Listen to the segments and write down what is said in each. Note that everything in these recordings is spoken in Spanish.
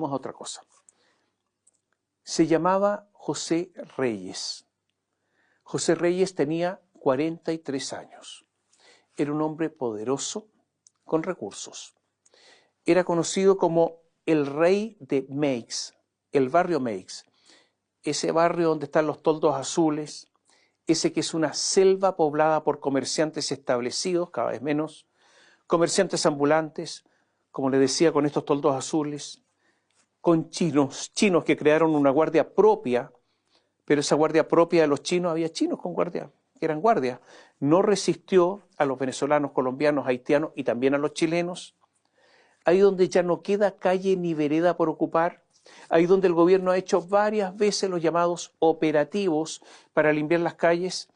Vamos a otra cosa. Se llamaba José Reyes. José Reyes tenía 43 años. Era un hombre poderoso, con recursos. Era conocido como el rey de Meix, el barrio Meix. Ese barrio donde están los toldos azules, ese que es una selva poblada por comerciantes establecidos, cada vez menos, comerciantes ambulantes, como les decía, con estos toldos azules, con chinos que crearon una guardia propia, pero esa guardia propia de los chinos, había chinos con guardia, que eran guardias, no resistió a los venezolanos, colombianos, haitianos y también a los chilenos. Ahí donde ya no queda calle ni vereda por ocupar, ahí donde el gobierno ha hecho varias veces los llamados operativos para limpiar las calles,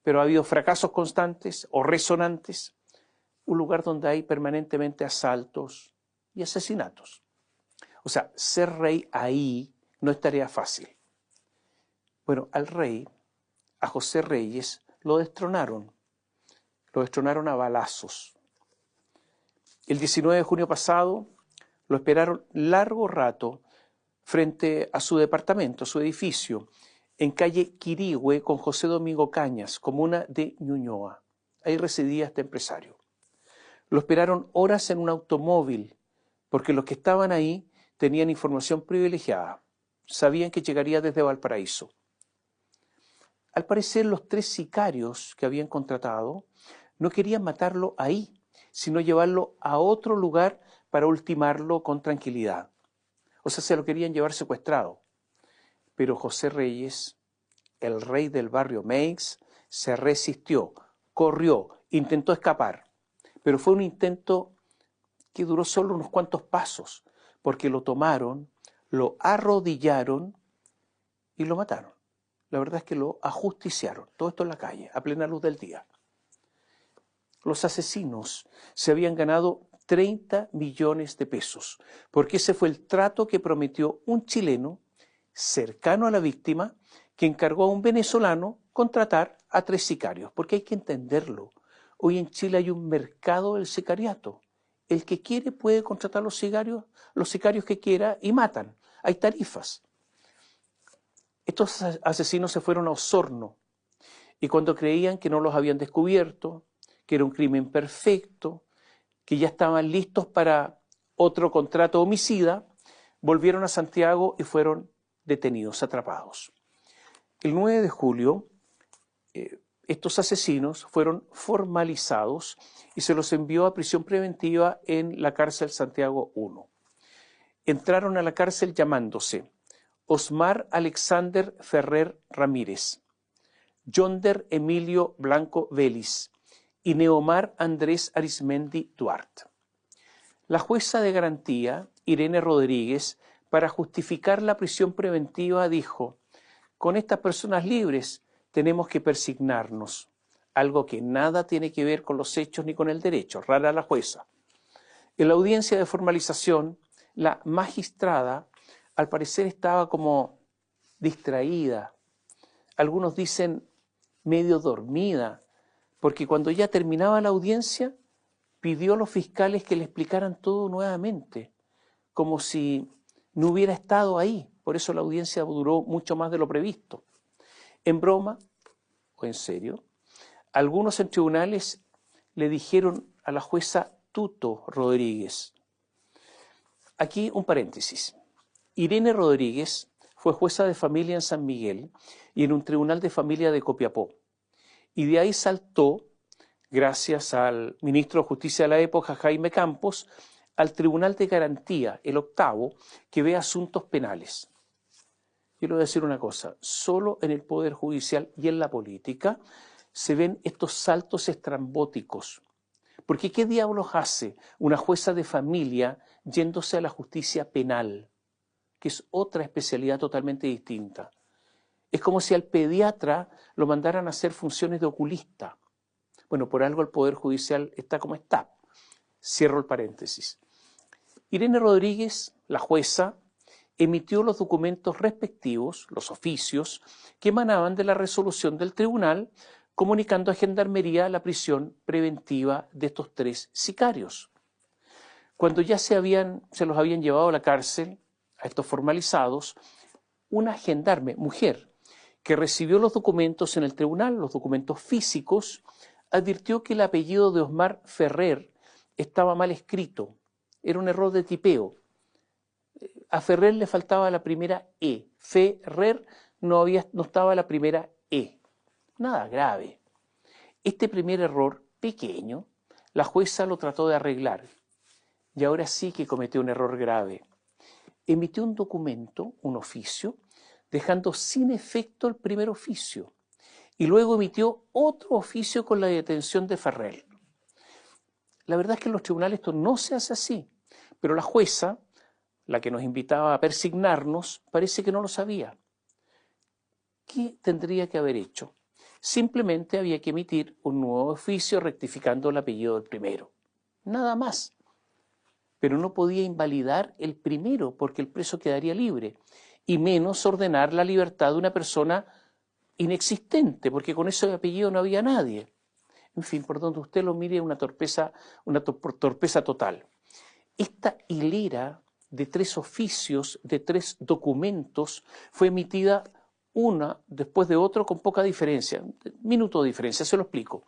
pero ha habido fracasos constantes o resonantes, un lugar donde hay permanentemente asaltos y asesinatos. O sea, ser rey ahí no es tarea fácil. Bueno, al rey, a José Reyes, lo destronaron a balazos. El 19 de junio pasado lo esperaron largo rato frente a su departamento, su edificio, en calle Quirihue con José Domingo Cañas, comuna de Ñuñoa. Ahí residía este empresario. Lo esperaron horas en un automóvil, porque los que estaban ahí tenían información privilegiada. Sabían que llegaría desde Valparaíso. Al parecer, los 3 sicarios que habían contratado no querían matarlo ahí, sino llevarlo a otro lugar para ultimarlo con tranquilidad. O sea, se lo querían llevar secuestrado. Pero José Reyes, el rey del barrio Meix, se resistió, corrió, intentó escapar. Pero fue un intento que duró solo unos cuantos pasos, porque lo tomaron, lo arrodillaron y lo mataron. La verdad es que lo ajusticiaron. Todo esto en la calle, a plena luz del día. Los asesinos se habían ganado 30 millones de pesos, porque ese fue el trato que prometió un chileno cercano a la víctima, que encargó a un venezolano contratar a 3 sicarios, porque hay que entenderlo. Hoy en Chile hay un mercado del sicariato. El que quiere puede contratar los sicarios que quiera y matan. Hay tarifas. Estos asesinos se fueron a Osorno y cuando creían que no los habían descubierto, que era un crimen perfecto, que ya estaban listos para otro contrato homicida, volvieron a Santiago y fueron detenidos, atrapados. El 9 de julio, estos asesinos fueron formalizados y se los envió a prisión preventiva en la cárcel Santiago I. Entraron a la cárcel llamándose Osmar Alexander Ferrer Ramírez, Yonder Emilio Blanco Vélez y Neomar Andrés Arismendi Duarte. La jueza de garantía, Irene Rodríguez, para justificar la prisión preventiva dijo: con estas personas libres tenemos que persignarnos, algo que nada tiene que ver con los hechos ni con el derecho, rara la jueza. En la audiencia de formalización, la magistrada al parecer estaba como distraída, algunos dicen medio dormida, porque cuando ya terminaba la audiencia pidió a los fiscales que le explicaran todo nuevamente, como si no hubiera estado ahí. Por eso la audiencia duró mucho más de lo previsto. En broma o en serio, algunos en tribunales le dijeron a la jueza Tuto Rodríguez. Aquí un paréntesis. Irene Rodríguez fue jueza de familia en San Miguel y en un tribunal de familia de Copiapó. Y de ahí saltó, gracias al ministro de Justicia de la época, Jaime Campos, al Tribunal de Garantía, el 8º, que ve asuntos penales. Yo le voy a decir una cosa, solo en el Poder Judicial y en la política se ven estos saltos estrambóticos. Porque ¿qué diablos hace una jueza de familia yéndose a la justicia penal? Que es otra especialidad totalmente distinta. Es como si al pediatra lo mandaran a hacer funciones de oculista. Bueno, por algo el Poder Judicial está como está. Cierro el paréntesis. Irene Rodríguez, la jueza, emitió los documentos respectivos, los oficios, que emanaban de la resolución del tribunal, comunicando a Gendarmería la prisión preventiva de estos 3 sicarios. Cuando ya se los habían llevado a la cárcel, a estos formalizados, una gendarme, mujer, que recibió los documentos en el tribunal, los documentos físicos, advirtió que el apellido de Osmar Ferrer estaba mal escrito, era un error de tipeo. A Ferrer le faltaba la primera E, Ferrer no estaba la primera E. Nada grave. Este primer error, pequeño, la jueza lo trató de arreglar. Y ahora sí que cometió un error grave. Emitió un documento, un oficio, dejando sin efecto el primer oficio. Y luego emitió otro oficio con la detención de Ferrer. La verdad es que en los tribunales esto no se hace así. Pero la jueza, la que nos invitaba a persignarnos, parece que no lo sabía. ¿Qué tendría que haber hecho? Simplemente había que emitir un nuevo oficio rectificando el apellido del primero. Nada más. Pero no podía invalidar el primero porque el preso quedaría libre, y menos ordenar la libertad de una persona inexistente, porque con ese apellido no había nadie. En fin, por donde usted lo mire, una torpeza total. Esta hilera de 3 oficios, de 3 documentos, fue emitida una después de otro con poca diferencia, minuto de diferencia, se lo explico.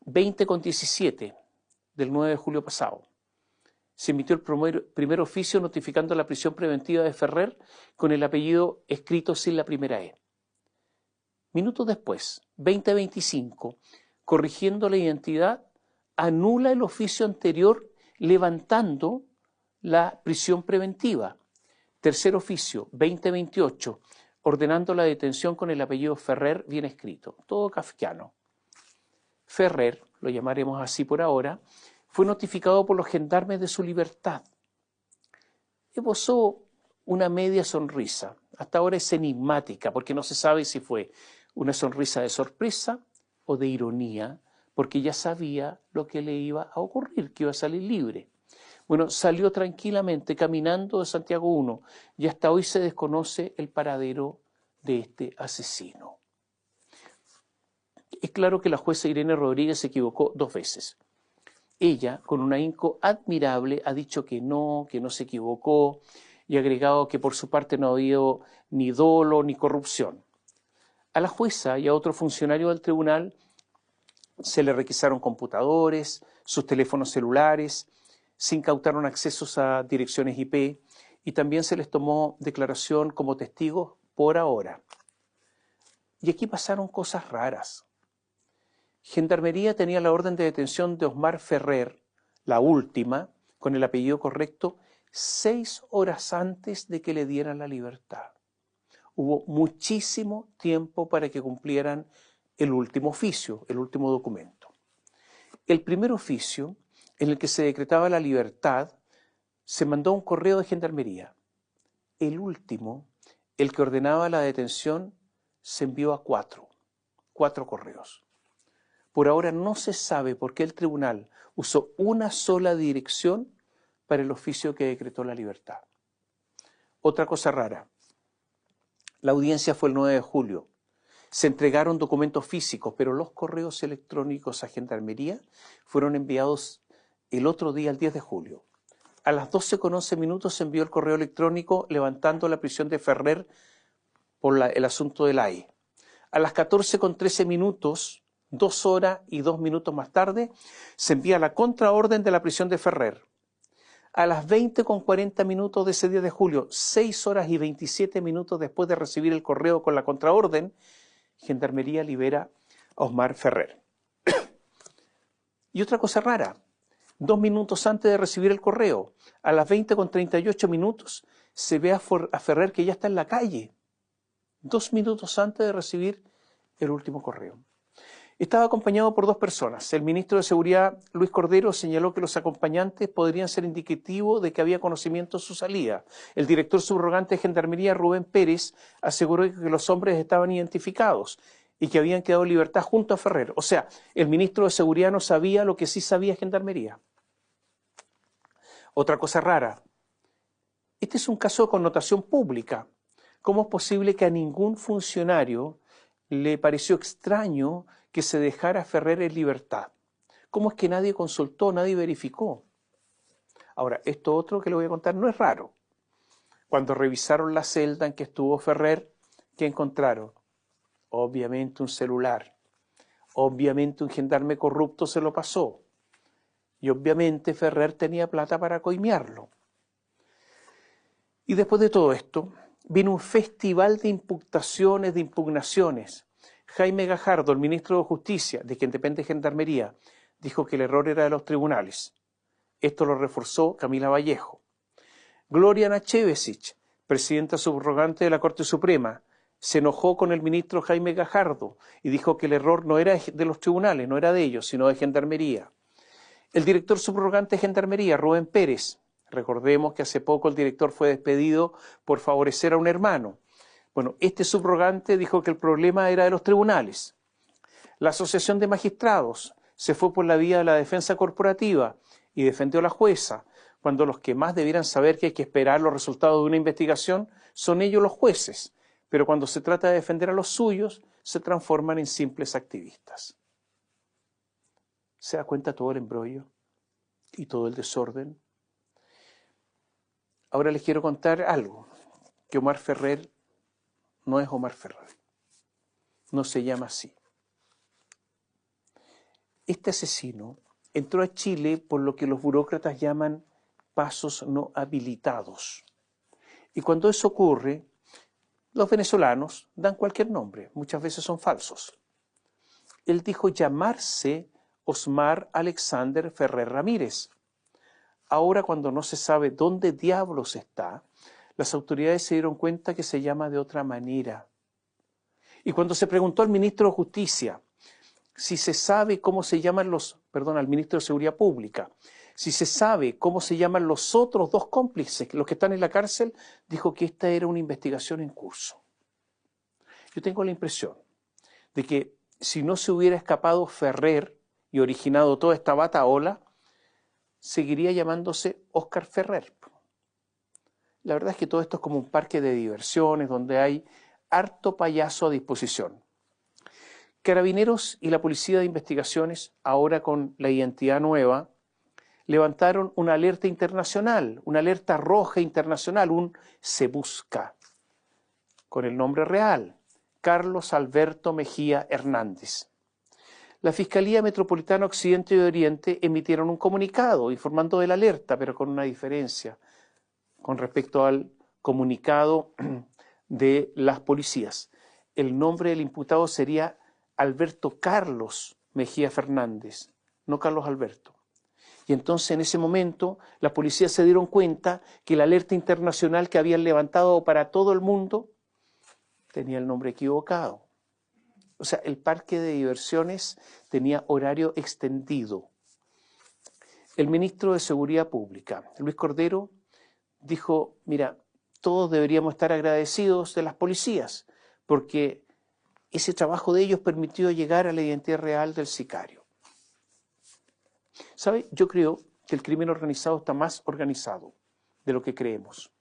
20:17 del 9 de julio pasado. Se emitió el primer oficio notificando la prisión preventiva de Ferrer con el apellido escrito sin la primera E. Minutos después, 20:25, corrigiendo la identidad, anula el oficio anterior levantando la prisión preventiva. Tercer oficio, 20:28, ordenando la detención con el apellido Ferrer bien escrito. Todo kafkiano. Ferrer, lo llamaremos así por ahora, fue notificado por los gendarmes de su libertad. Esbozó una media sonrisa. Hasta ahora es enigmática porque no se sabe si fue una sonrisa de sorpresa o de ironía, porque ya sabía lo que le iba a ocurrir, que iba a salir libre. Bueno, salió tranquilamente caminando de Santiago I y hasta hoy se desconoce el paradero de este asesino. Es claro que la jueza Irene Rodríguez se equivocó 2 veces. Ella, con un ahínco admirable, ha dicho que no se equivocó y ha agregado que por su parte no ha habido ni dolo ni corrupción. A la jueza y a otro funcionario del tribunal se le requisaron computadores, sus teléfonos celulares, se incautaron accesos a direcciones IP y también se les tomó declaración como testigos por ahora. Y aquí pasaron cosas raras. Gendarmería tenía la orden de detención de Osmar Ferrer, la última, con el apellido correcto, 6 horas antes de que le dieran la libertad. Hubo muchísimo tiempo para que cumplieran el último oficio, el último documento. El primer oficio, en el que se decretaba la libertad, se mandó un correo de Gendarmería. El último, el que ordenaba la detención, se envió a 4 correos. Por ahora no se sabe por qué el tribunal usó una sola dirección para el oficio que decretó la libertad. Otra cosa rara. La audiencia fue el 9 de julio. Se entregaron documentos físicos, pero los correos electrónicos a Gendarmería fueron enviados el otro día, el 10 de julio. A las 12:11 se envió el correo electrónico levantando la prisión de Ferrer por el asunto del AI. A las 14:13, 2 horas y 2 minutos más tarde, se envía la contraorden de la prisión de Ferrer. A las 20:40 de ese 10 de julio, 6 horas y 27 minutos después de recibir el correo con la contraorden, Gendarmería libera a Osmar Ferrer. Y otra cosa rara, 2 minutos antes de recibir el correo, a las 20:38, se ve a Ferrer que ya está en la calle. 2 minutos antes de recibir el último correo. Estaba acompañado por 2 personas. El ministro de Seguridad, Luis Cordero, señaló que los acompañantes podrían ser indicativos de que había conocimiento de su salida. El director subrogante de Gendarmería, Rubén Pérez, aseguró que los hombres estaban identificados y que habían quedado en libertad junto a Ferrer. O sea, el ministro de Seguridad no sabía lo que sí sabía Gendarmería. Otra cosa rara. Este es un caso de connotación pública. ¿Cómo es posible que a ningún funcionario le pareció extraño que se dejara a Ferrer en libertad? ¿Cómo es que nadie consultó, nadie verificó? Ahora, esto otro que le voy a contar no es raro. Cuando revisaron la celda en que estuvo Ferrer, ¿qué encontraron? Obviamente un celular. Obviamente un gendarme corrupto se lo pasó. Y obviamente Ferrer tenía plata para coimearlo. Y después de todo esto, vino un festival de imputaciones, de impugnaciones. Jaime Gajardo, el ministro de Justicia, de quien depende Gendarmería, dijo que el error era de los tribunales. Esto lo reforzó Camila Vallejo. Gloria Nachevesich, presidenta subrogante de la Corte Suprema, se enojó con el ministro Jaime Gajardo y dijo que el error no era de los tribunales, no era de ellos, sino de Gendarmería. El director subrogante de Gendarmería, Rubén Pérez, recordemos que hace poco el director fue despedido por favorecer a un hermano. Bueno, este subrogante dijo que el problema era de los tribunales. La Asociación de Magistrados se fue por la vía de la defensa corporativa y defendió a la jueza, cuando los que más debieran saber que hay que esperar los resultados de una investigación son ellos los jueces, pero cuando se trata de defender a los suyos, se transforman en simples activistas. ¿Se da cuenta todo el embrollo y todo el desorden? Ahora les quiero contar algo, que Omar Ferrer no es Omar Ferrer, no se llama así. Este asesino entró a Chile por lo que los burócratas llaman pasos no habilitados. Y cuando eso ocurre, los venezolanos dan cualquier nombre, muchas veces son falsos. Él dijo llamarse Osmar Alexander Ferrer Ramírez. Ahora, cuando no se sabe dónde diablos está, las autoridades se dieron cuenta que se llama de otra manera. Y cuando se preguntó al ministro de Justicia si se sabe cómo se llaman al ministro de Seguridad Pública, si se sabe cómo se llaman los otros dos cómplices, los que están en la cárcel, dijo que esta era una investigación en curso. Yo tengo la impresión de que si no se hubiera escapado Ferrer y originado toda esta batahola, seguiría llamándose Óscar Ferrer. La verdad es que todo esto es como un parque de diversiones donde hay harto payaso a disposición. Carabineros y la Policía de Investigaciones, ahora con la identidad nueva, levantaron una alerta internacional, una alerta roja internacional, un se busca, con el nombre real, Carlos Alberto Mejía Hernández. La Fiscalía Metropolitana Occidente y Oriente emitieron un comunicado informando de la alerta, pero con una diferencia con respecto al comunicado de las policías. El nombre del imputado sería Alberto Carlos Mejía Fernández, no Carlos Alberto. Y entonces en ese momento la policía se dieron cuenta que la alerta internacional que habían levantado para todo el mundo tenía el nombre equivocado. O sea, el parque de diversiones tenía horario extendido. El ministro de Seguridad Pública, Luis Cordero, dijo, mira, todos deberíamos estar agradecidos de las policías, porque ese trabajo de ellos permitió llegar a la identidad real del sicario. ¿Sabe? Yo creo que el crimen organizado está más organizado de lo que creemos.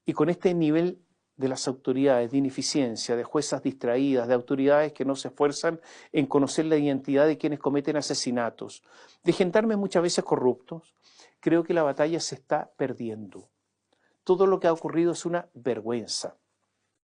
Y con este nivel de las autoridades, de ineficiencia, de juezas distraídas, de autoridades que no se esfuerzan en conocer la identidad de quienes cometen asesinatos, de gendarmes muchas veces corruptos, creo que la batalla se está perdiendo. Todo lo que ha ocurrido es una vergüenza.